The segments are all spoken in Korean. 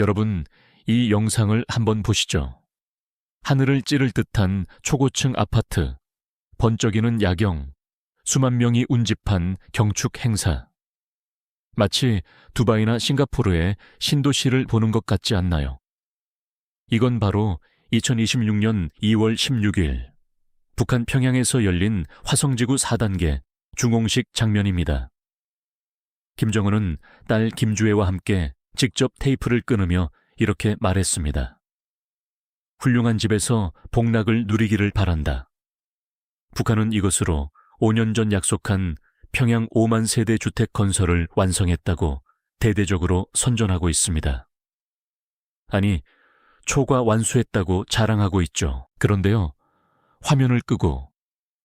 여러분, 이 영상을 한번 보시죠. 하늘을 찌를 듯한 초고층 아파트, 번쩍이는 야경, 수만 명이 운집한 경축 행사. 마치 두바이나 싱가포르의 신도시를 보는 것 같지 않나요? 이건 바로 2026년 2월 16일 북한 평양에서 열린 화성지구 4단계 중공식 장면입니다. 김정은은 딸 김주애와 함께 직접 테이프를 끊으며 이렇게 말했습니다. 훌륭한 집에서 복락을 누리기를 바란다. 북한은 이것으로 5년 전 약속한 평양 5만 세대 주택 건설을 완성했다고 대대적으로 선전하고 있습니다. 아니, 초과 완수했다고 자랑하고 있죠. 그런데요, 화면을 끄고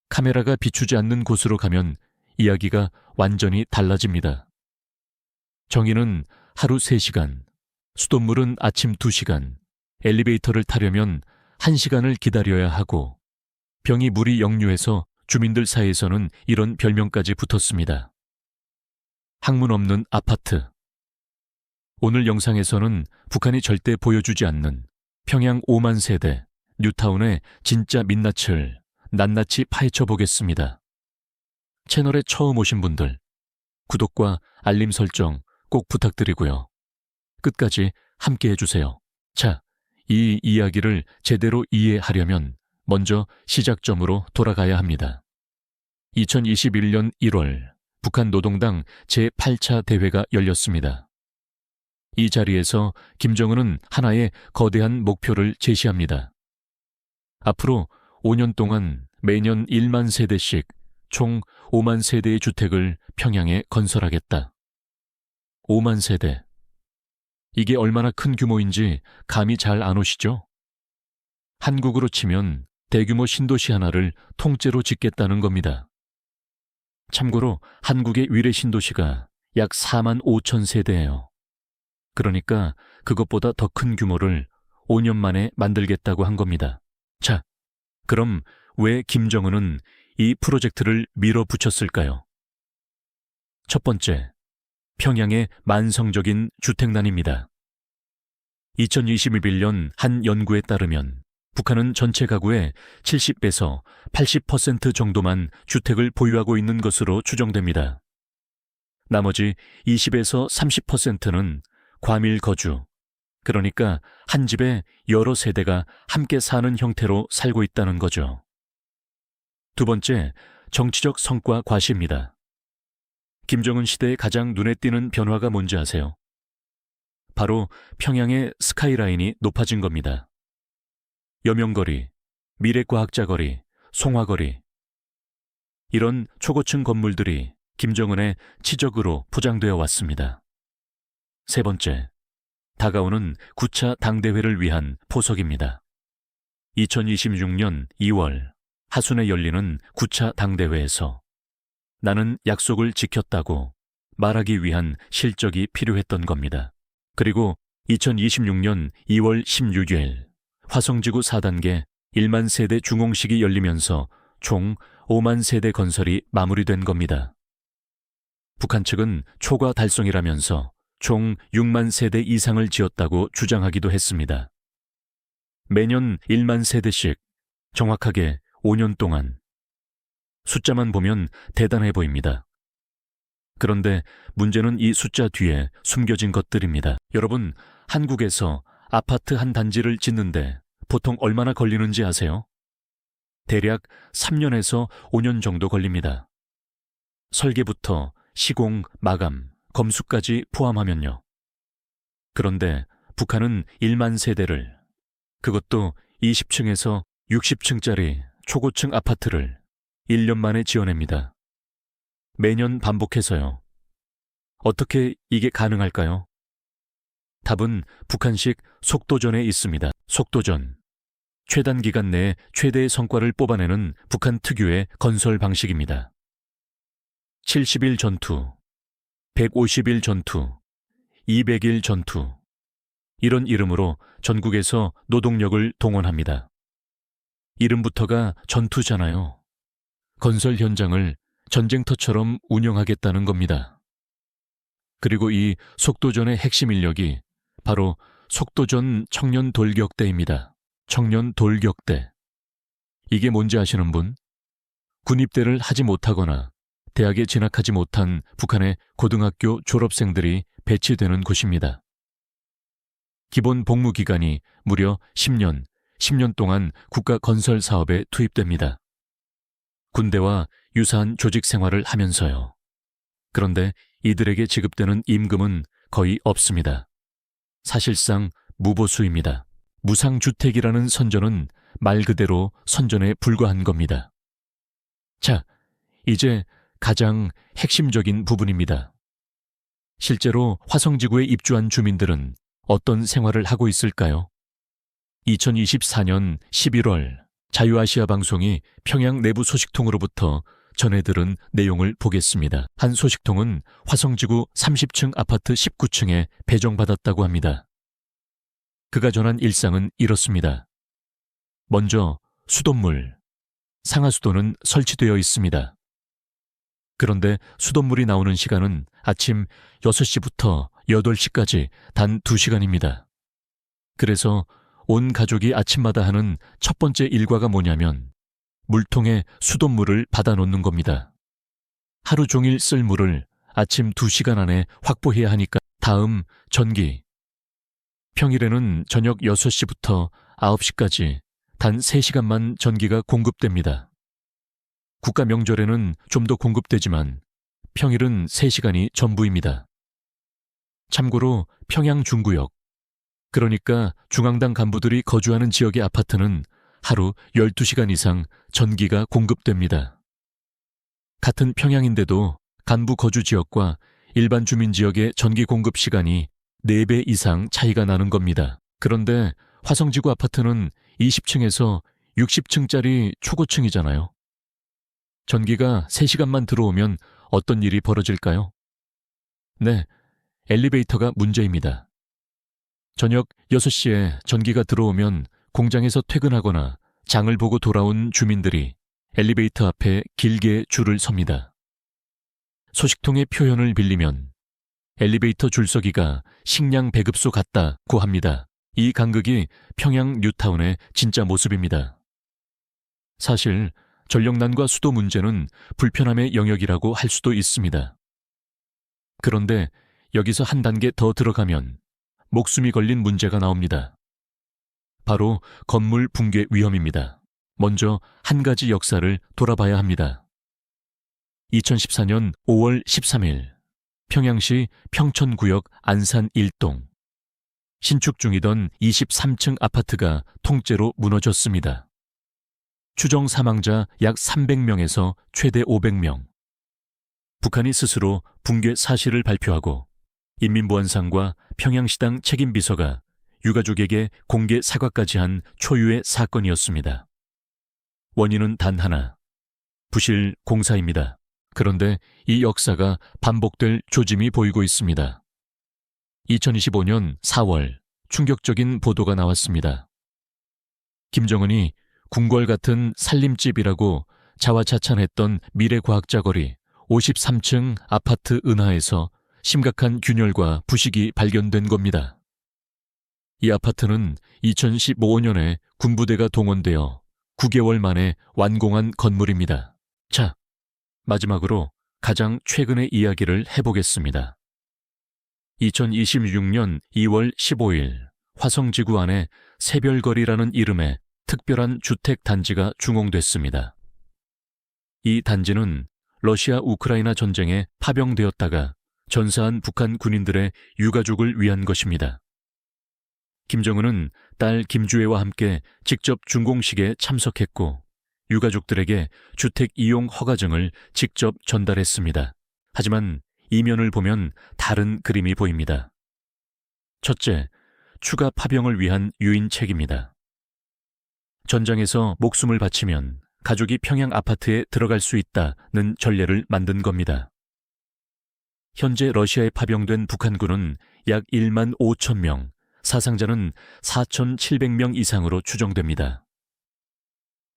카메라가 비추지 않는 곳으로 가면 이야기가 완전히 달라집니다. 정의는 하루 3시간, 수돗물은 아침 2시간, 엘리베이터를 타려면 1시간을 기다려야 하고 병이 물이 역류해서 주민들 사이에서는 이런 별명까지 붙었습니다. 항문 없는 아파트. 오늘 영상에서는 북한이 절대 보여주지 않는 평양 5만 세대, 뉴타운의 진짜 민낯을 낱낱이 파헤쳐 보겠습니다. 채널에 처음 오신 분들, 구독과 알림 설정 꼭 부탁드리고요. 끝까지 함께 해주세요. 자, 이 이야기를 제대로 이해하려면 먼저 시작점으로 돌아가야 합니다. 2021년 1월 북한 노동당 제8차 대회가 열렸습니다. 이 자리에서 김정은은 하나의 거대한 목표를 제시합니다. 앞으로 5년 동안 매년 1만 세대씩 총 5만 세대의 주택을 평양에 건설하겠다. 5만 세대. 이게 얼마나 큰 규모인지 감이 잘 안 오시죠? 한국으로 치면 대규모 신도시 하나를 통째로 짓겠다는 겁니다. 참고로 한국의 위례 신도시가 약 4만 5천 세대예요. 그러니까 그것보다 더 큰 규모를 5년 만에 만들겠다고 한 겁니다. 자, 그럼 왜 김정은은 이 프로젝트를 밀어붙였을까요? 첫 번째, 평양의 만성적인 주택난입니다. 2021년 한 연구에 따르면 북한은 전체 가구의 70에서 80% 정도만 주택을 보유하고 있는 것으로 추정됩니다. 나머지 20에서 30%는 과밀 거주, 그러니까 한 집에 여러 세대가 함께 사는 형태로 살고 있다는 거죠. 두 번째, 정치적 성과 과시입니다. 김정은 시대에 가장 눈에 띄는 변화가 뭔지 아세요? 바로 평양의 스카이라인이 높아진 겁니다. 여명거리, 미래과학자거리, 송화거리. 이런 초고층 건물들이 김정은의 치적으로 포장되어 왔습니다. 세 번째, 다가오는 9차 당대회를 위한 포석입니다. 2026년 2월 하순에 열리는 9차 당대회에서 나는 약속을 지켰다고 말하기 위한 실적이 필요했던 겁니다. 그리고 2026년 2월 16일 화성지구 4단계 1만 세대 중공식이 열리면서 총 5만 세대 건설이 마무리된 겁니다. 북한 측은 초과 달성이라면서 총 6만 세대 이상을 지었다고 주장하기도 했습니다. 매년 1만 세대씩 정확하게 5년 동안. 숫자만 보면 대단해 보입니다. 그런데 문제는 이 숫자 뒤에 숨겨진 것들입니다. 여러분, 한국에서 아파트 한 단지를 짓는데 보통 얼마나 걸리는지 아세요? 대략 3년에서 5년 정도 걸립니다. 설계부터 시공, 마감, 검수까지 포함하면요. 그런데 북한은 1만 세대를, 그것도 20층에서 60층짜리 초고층 아파트를 1년 만에 지어냅니다. 매년 반복해서요. 어떻게 이게 가능할까요? 답은 북한식 속도전에 있습니다. 속도전. 최단 기간 내에 최대의 성과를 뽑아내는 북한 특유의 건설 방식입니다. 70일 전투, 150일 전투, 200일 전투. 이런 이름으로 전국에서 노동력을 동원합니다. 이름부터가 전투잖아요. 건설 현장을 전쟁터처럼 운영하겠다는 겁니다. 그리고 이 속도전의 핵심 인력이 바로 속도전 청년 돌격대입니다. 청년 돌격대. 이게 뭔지 아시는 분? 군입대를 하지 못하거나 대학에 진학하지 못한 북한의 고등학교 졸업생들이 배치되는 곳입니다. 기본 복무 기간이 무려 10년 동안 국가 건설 사업에 투입됩니다. 군대와 유사한 조직 생활을 하면서요. 그런데 이들에게 지급되는 임금은 거의 없습니다. 사실상 무보수입니다. 무상주택이라는 선전은 말 그대로 선전에 불과한 겁니다. 자, 이제 가장 핵심적인 부분입니다. 실제로 화성지구에 입주한 주민들은 어떤 생활을 하고 있을까요? 2024년 11월 자유아시아 방송이 평양 내부 소식통으로부터 전해들은 내용을 보겠습니다. 한 소식통은 화성지구 30층 아파트 19층에 배정받았다고 합니다. 그가 전한 일상은 이렇습니다. 먼저 수돗물, 상하수도는 설치되어 있습니다. 그런데 수돗물이 나오는 시간은 아침 6시부터 8시까지 단 2시간입니다. 그래서 온 가족이 아침마다 하는 첫 번째 일과가 뭐냐면 물통에 수돗물을 받아놓는 겁니다. 하루 종일 쓸 물을 아침 2시간 안에 확보해야 하니까. 다음, 전기. 평일에는 저녁 6시부터 9시까지 단 3시간만 전기가 공급됩니다. 국가 명절에는 좀 더 공급되지만 평일은 3시간이 전부입니다. 참고로 평양 중구역, 그러니까 중앙당 간부들이 거주하는 지역의 아파트는 하루 12시간 이상 전기가 공급됩니다. 같은 평양인데도 간부 거주 지역과 일반 주민 지역의 전기 공급 시간이 4배 이상 차이가 나는 겁니다. 그런데 화성지구 아파트는 20층에서 60층짜리 초고층이잖아요. 전기가 3시간만 들어오면 어떤 일이 벌어질까요? 네, 엘리베이터가 문제입니다. 저녁 6시에 전기가 들어오면 공장에서 퇴근하거나 장을 보고 돌아온 주민들이 엘리베이터 앞에 길게 줄을 섭니다. 소식통의 표현을 빌리면 엘리베이터 줄서기가 식량 배급소 같다고 합니다. 이 간극이 평양 뉴타운의 진짜 모습입니다. 사실 전력난과 수도 문제는 불편함의 영역이라고 할 수도 있습니다. 그런데 여기서 한 단계 더 들어가면 목숨이 걸린 문제가 나옵니다. 바로 건물 붕괴 위험입니다. 먼저 한 가지 역사를 돌아봐야 합니다. 2014년 5월 13일 평양시 평천구역 안산 1동 신축 중이던 23층 아파트가 통째로 무너졌습니다. 추정 사망자 약 300명에서 최대 500명. 북한이 스스로 붕괴 사실을 발표하고 인민보안상과 평양시당 책임비서가 유가족에게 공개 사과까지 한 초유의 사건이었습니다. 원인은 단 하나, 부실 공사입니다. 그런데 이 역사가 반복될 조짐이 보이고 있습니다. 2025년 4월 충격적인 보도가 나왔습니다. 김정은이 궁궐 같은 살림집이라고 자화자찬했던 미래과학자 거리 53층 아파트 은하에서 심각한 균열과 부식이 발견된 겁니다. 이 아파트는 2015년에 군부대가 동원되어 9개월 만에 완공한 건물입니다. 자, 마지막으로 가장 최근의 이야기를 해보겠습니다. 2026년 2월 15일 화성지구 안에 새별거리라는 이름의 특별한 주택 단지가 준공됐습니다. 이 단지는 러시아 우크라이나 전쟁에 파병되었다가 전사한 북한 군인들의 유가족을 위한 것입니다. 김정은은 딸 김주애와 함께 직접 준공식에 참석했고 유가족들에게 주택 이용 허가증을 직접 전달했습니다. 하지만 이면을 보면 다른 그림이 보입니다. 첫째, 추가 파병을 위한 유인책입니다. 전장에서 목숨을 바치면 가족이 평양 아파트에 들어갈 수 있다는 전례를 만든 겁니다. 현재 러시아에 파병된 북한군은 약 1만 5천 명, 사상자는 4,700명 이상으로 추정됩니다.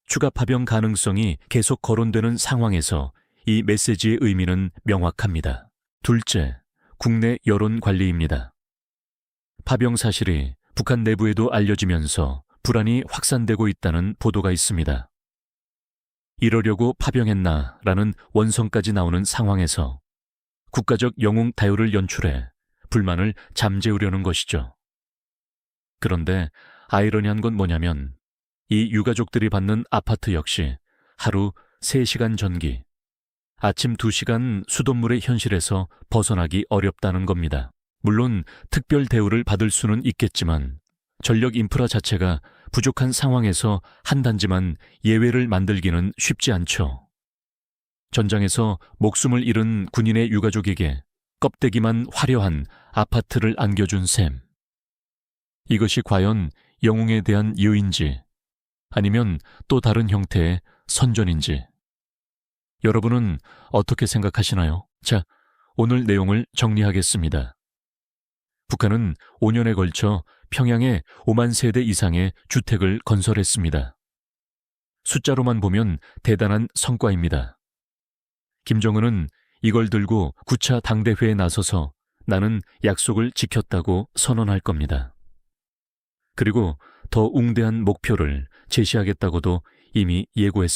추가 파병 가능성이 계속 거론되는 상황에서 이 메시지의 의미는 명확합니다. 둘째, 국내 여론 관리입니다. 파병 사실이 북한 내부에도 알려지면서 불안이 확산되고 있다는 보도가 있습니다. 이러려고 파병했나라는 원성까지 나오는 상황에서 국가적 영웅 다요를 연출해 불만을 잠재우려는 것이죠. 그런데 아이러니한 건 뭐냐면 이 유가족들이 받는 아파트 역시 하루 3시간 전기, 아침 2시간 수돗물의 현실에서 벗어나기 어렵다는 겁니다. 물론 특별 대우를 받을 수는 있겠지만 전력 인프라 자체가 부족한 상황에서 한 단지만 예외를 만들기는 쉽지 않죠. 전장에서 목숨을 잃은 군인의 유가족에게 껍데기만 화려한 아파트를 안겨준 셈. 이것이 과연 영웅에 대한 예의인지 아니면 또 다른 형태의 선전인지 여러분은 어떻게 생각하시나요? 자, 오늘 내용을 정리하겠습니다. 북한은 5년에 걸쳐 평양에 5만 세대 이상의 주택을 건설했습니다. 숫자로만 보면 대단한 성과입니다. 김정은은 이걸 들고 9차 당대회에 나서서 나는 약속을 지켰다고 선언할 겁니다. 그리고 더 웅대한 목표를 제시하겠다고도 이미 예고했습니다.